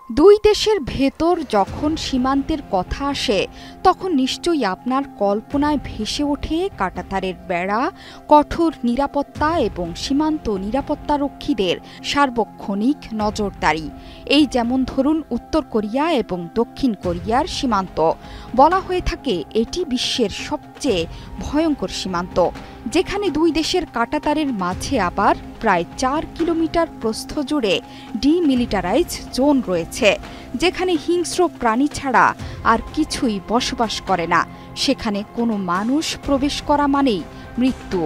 দুই দেশের ভেতর যখন সীমান্তের কথা আসে তখন নিশ্চয়ই আপনার কল্পনায় ভেসে ওঠে কাঁটাতারের বেড়া, কঠোর নিরাপত্তা এবং সীমান্ত নিরাপত্তারক্ষীদের সার্বক্ষণিক নজরদারি। এই যেমন ধরুন উত্তর কোরিয়া এবং দক্ষিণ কোরিয়ার সীমান্ত। বলা হয়ে থাকে এটি বিশ্বের সবচেয়ে ভয়ঙ্কর সীমান্ত, যেখানে দুই দেশের কাঁটাতারের মাঝে আবার প্রায় ৪ কিলোমিটার প্রস্থ জুড়ে ডিমিলিটারাইজ জোন রয়েছে, যেখানে হিংস্র প্রাণী ছাড়া আর কিছুই বসবাস করে না। সেখানে কোনো মানুষ প্রবেশ করা মানেই মৃত্যু।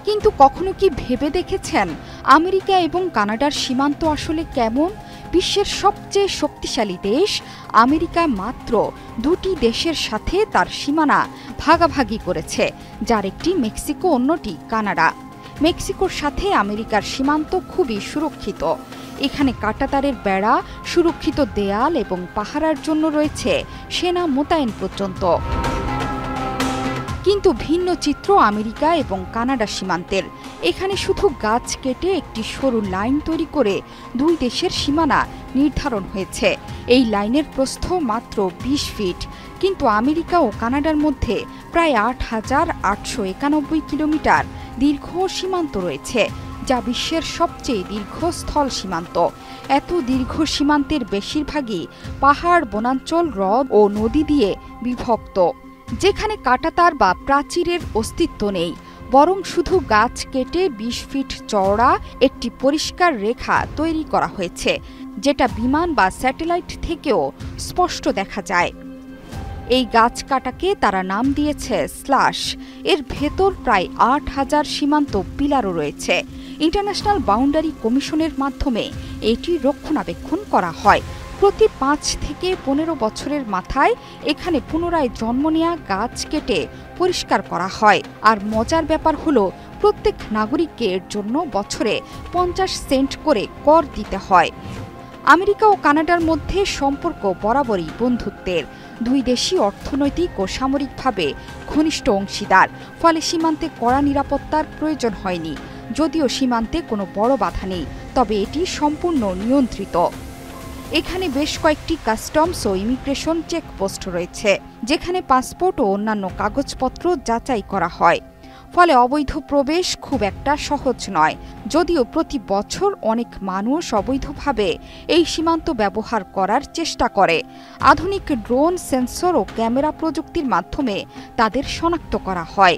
কিন্তু কখনো কি ভেবে দেখেছেন আমেরিকা এবং কানাডার সীমান্ত আসলে কেমন? বিশ্বের সবচেয়ে শক্তিশালী দেশ আমেরিকা মাত্র দুটি দেশের সাথে তার সীমানা ভাগাভাগি করেছে, যার একটি মেক্সিকো, অন্যটি কানাডা। মেক্সিকোর সাথে আমেরিকার সীমান্ত খুবই সুরক্ষিত। এখানে কাঁটাতারের বেড়া, সুরক্ষিত দেয়াল এবং পাহারার জন্য রয়েছে সেনা মোতায়েন পর্যন্ত। কিন্তু ভিন্ন চিত্র আমেরিকা এবং কানাডা সীমান্তের। এখানে শুধু গাছ কেটে একটি সরু লাইন তৈরি করে দুই দেশের সীমানা নির্ধারণ হয়েছে। এই লাইনের প্রস্থ মাত্র ২০ ফিট, কিন্তু আমেরিকা ও কানাডার মধ্যে প্রায় ৮,৮৯১ কিলোমিটার দীর্ঘ সীমান্ত রয়েছে, যা বিশ্বের সবচেয়ে দীর্ঘ স্থল সীমান্ত। এত দীর্ঘ সীমান্তের বেশিরভাগই পাহাড়, বনাঞ্চল, হ্রদ ও নদী দিয়ে বিভক্ত, যেখানে কাঁটাতার বা প্রাচীরের অস্তিত্ব নেই, বরং শুধু গাছ কেটে ২০ ফিট চওড়া একটি পরিষ্কার রেখা তৈরি করা হয়েছে, যেটা বিমান বা স্যাটেলাইট থেকেও স্পষ্ট দেখা যায়। এই গাছ কাটাকে তারা নাম দিয়েছে স্লাশ। এর ভেতর প্রায় ৮,০০০ সীমান্ত পিলারও রয়েছে। ইন্টারন্যাশনাল বাউন্ডারি কমিশনের মাধ্যমে এটি রক্ষণাবেক্ষণ করা হয়। প্রতি ৫ থেকে ১৫ বছরের মাথায় এখানে পুনরায় জন্ম নেওয়া গাছ কেটে পরিষ্কার করা হয়। আর মজার ব্যাপার হলো, প্রত্যেক নাগরিককে এর জন্য বছরে ৫০ সেন্ট করে কর দিতে হয়। আমেরিকা ও কানাডার মধ্যে সম্পর্ক বরাবরই বন্ধুত্বের। দুই দেশই অর্থনৈতিক ও সামরিকভাবে ঘনিষ্ঠ অংশীদার, ফলে সীমান্তে কড়া নিরাপত্তার প্রয়োজন হয়নি। যদিও সীমান্তে কোনো বড় বাধা নেই, তবে এটি সম্পূর্ণ নিয়ন্ত্রিত। এখানে বেশ কয়েকটি কাস্টমস ও ইমিগ্রেশন চেকপোস্ট রয়েছে, যেখানে পাসপোর্ট ও অন্যান্য কাগজপত্র যাচাই করা হয়। ফলে অবৈধ প্রবেশ খুব একটা সহজ নয়। যদিও প্রতি বছর অনেক মানুষ অবৈধভাবে এই সীমান্ত ব্যবহার করার চেষ্টা করে। আধুনিক ড্রোন, সেন্সর ও ক্যামেরা প্রযুক্তির মাধ্যমে তাদের শনাক্ত করা হয়।